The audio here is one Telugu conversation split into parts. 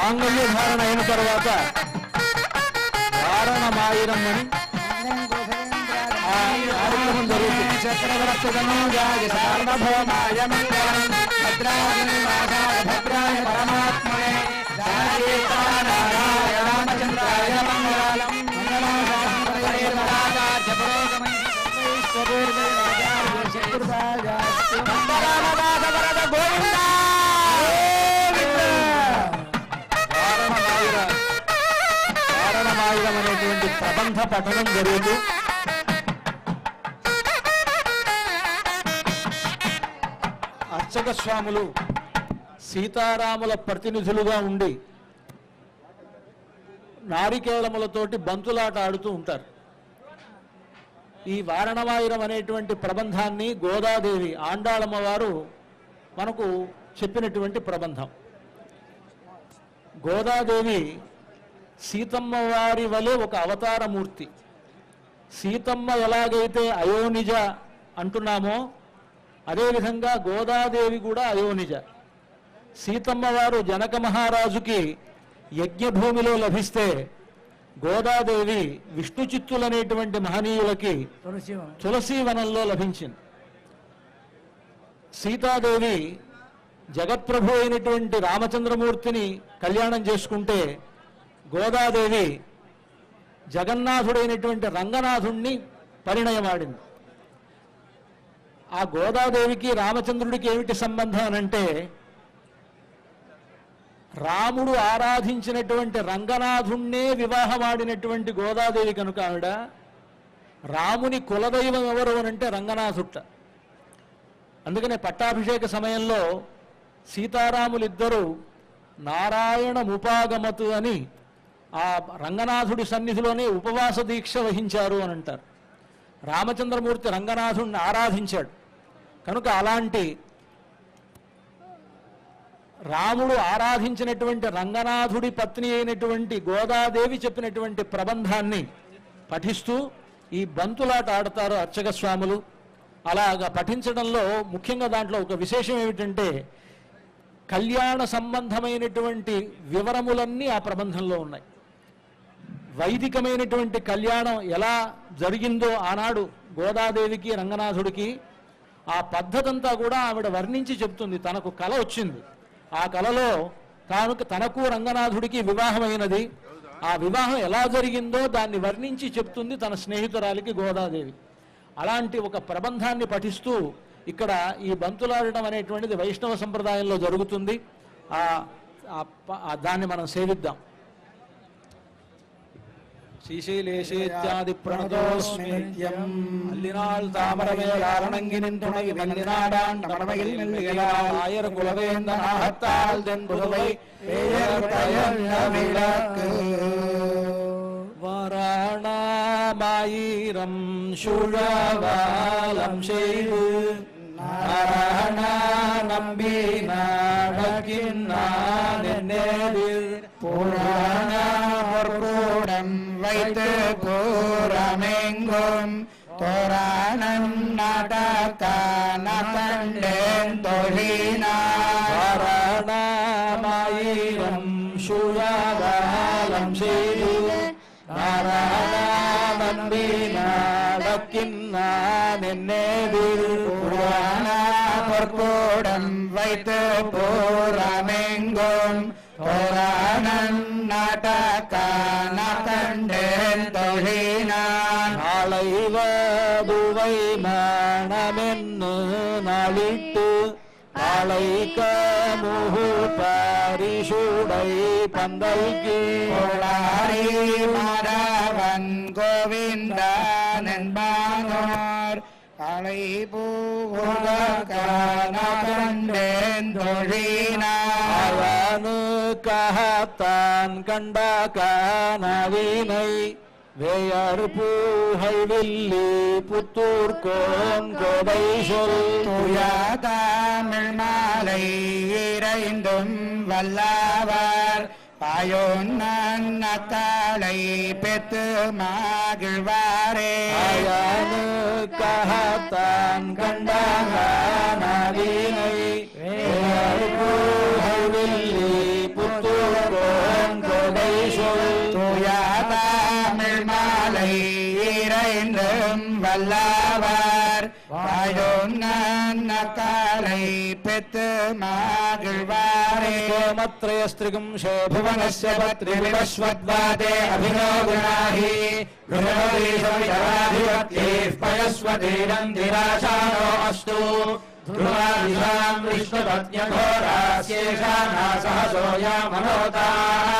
మాంగళ్య ధారణ అయిన తర్వాత వారణమాయిరం అని కార్యక్రమం జరుగుతుంది. చక్రవర్తితనూజాయ సార్వభౌమాయ మంగళం భద్రాయ పరమాత్మనే రామచంద్రాయ మంగళం వారణమాయిరం అనేటువంటి ప్రబంధ పఠనం జరుగుతూ అర్చక స్వాములు సీతారాముల ప్రతినిధులుగా ఉండి నారికేళములతోటి బంతులాట ఆడుతూ ఉంటారు. ఈ వారణమాయిరం అనేటువంటి ప్రబంధాన్ని గోదాదేవి ఆండాళమ్మ వారు మనకు చెప్పినటువంటి ప్రబంధం. గోదాదేవి సీతమ్మ వారి వలె ఒక అవతారమూర్తి. సీతమ్మ ఎలాగైతే అయోనిజ అంటున్నామో అదేవిధంగా గోదాదేవి కూడా అయోనిజ. సీతమ్మ వారు జనక మహారాజుకి యజ్ఞభూమిలో లభిస్తే గోదాదేవి విష్ణు చిత్తులనేటువంటి మహనీయులకి తులసీవనంలో లభించింది. సీతాదేవి జగత్ప్రభు అయినటువంటి రామచంద్రమూర్తిని కళ్యాణం చేసుకుంటే గోదాదేవి జగన్నాథుడైనటువంటి రంగనాథుణ్ణి పరిణయమాడింది. ఆ గోదాదేవికి రామచంద్రుడికి ఏమిటి సంబంధం అనంటే రాముడు ఆరాధించినటువంటి రంగనాథుణ్ణే వివాహమాడినటువంటి గోదాదేవి కనుక ఆవిడ రాముని కులదైవం ఎవరు అనంటే రంగనాథుట్ట. అందుకనే పట్టాభిషేక సమయంలో సీతారాములిద్దరూ నారాయణముపాగమతు అని ఆ రంగనాథుడి సన్నిధిలోనే ఉపవాస దీక్ష వహించారు అని అంటారు. రామచంద్రమూర్తి రంగనాథుడిని ఆరాధించాడు కనుక అలాంటి రాముడు ఆరాధించినటువంటి రంగనాథుడి పత్ని అయినటువంటి గోదాదేవి చెప్పినటువంటి ప్రబంధాన్ని పఠిస్తూ ఈ బంతులాట ఆడతారు అర్చక స్వాములు. అలాగా పఠించడంలో ముఖ్యంగా దాంట్లో ఒక విశేషం ఏమిటంటే కళ్యాణ సంబంధమైనటువంటి వివరములన్నీ ఆ ప్రబంధంలో ఉన్నాయి. వైదికమైనటువంటి కళ్యాణం ఎలా జరిగిందో ఆనాడు గోదాదేవికి రంగనాథుడికి ఆ పద్ధతంతా కూడా ఆవిడ వర్ణించి చెప్తుంది. తనకు కల వచ్చింది, ఆ కలలో తనకు రంగనాథుడికి వివాహమైనది, ఆ వివాహం ఎలా జరిగిందో దాన్ని వర్ణించి చెప్తుంది తన స్నేహితురాలికి గోదాదేవి. అలాంటి ఒక ప్రబంధాన్ని పఠిస్తూ ఇక్కడ ఈ బంతులాడటం అనేటువంటిది వైష్ణవ సంప్రదాయంలో జరుగుతుంది. దాన్ని మనం సేవిద్దాం. శ్రీశైలేశేత్యాది ప్రణతోస్మి నిత్యం అల్లినాళ్ తామరవేలారణంగినిన్ துணை வல்லினாடான் நமடமையில் மெல்லுகிறாள் ஆயர் குலவேந்தன் ஆகத்தாள் தென் புதுவை பேயர் பயந்த விளக்கு வாராணமாயிரம் சுழவாலம் செய்து நாராயண நம்பி நாடக்கின்னான் என்னேதில் புராண பொற்கூடம் வைத்து கூறமெங்கும் தோராணம் நாடக்கான கண்டேன் தொழினாராயணமாயிரம் சுழவாலம் செய்து நாராயண நம்பி நாடக்கின்னான் என்னேதில் புராண பொற்கூடம் வைத்து கூறமெங்கும் புராணம் நாடக்கான கண்டேன் தொழினான் நாளைவதுவை மணமென்னு நாளிட்டு நாளைக்க முகு பரிசுடை பந்தல்கி பொள்ளாரி மாதவன் கோவிந்தன் என்பானோர் காலை பூகான கண்டேன் தொழினான் கஹத்தான் கண்ட கனவினை வேயர் பூகை வில்லி புத்தூர் கோன் கோதை சொல் துயதமிழ் மாலை இறைந்தும் வல்லவர் பாயோன் அக்காளை பெத்து மகிழ்வாரே கஹத்தான் கண்ட கனவினை வேயர் பூகை வில்லி புத்தூர் வல்லவர் வாழும் நன்னக்காலை பெத்து மாகிழ்வாரே கோமத்ரயஸ்திரிகும் भुवनस्य पत्रिविवस्वद्वादे अभिनोगुणाहि गृहणोदीशविधराधिपत्यैः पयस्वतीरन्धिराशानो अस्तु ध्रुवादिशाम् विष्णुपत्न्यघोरास्येषानासहसोऽयामनोताः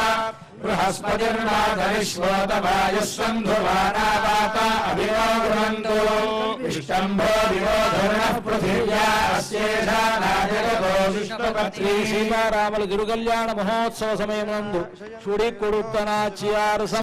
बृहस्पतिर्नाथरिष्वोतवायुस्सन्धुवानावाता अभिनोगुणन्तु इष्टम्भो विवोधर्णः पृथिव्या अस्येषानाजगतो विष्णुपत्नी సీతారాముల తిరుకల్యాణ మహోత్సవ సమయమునందు చుడి కొడుతనాచియారు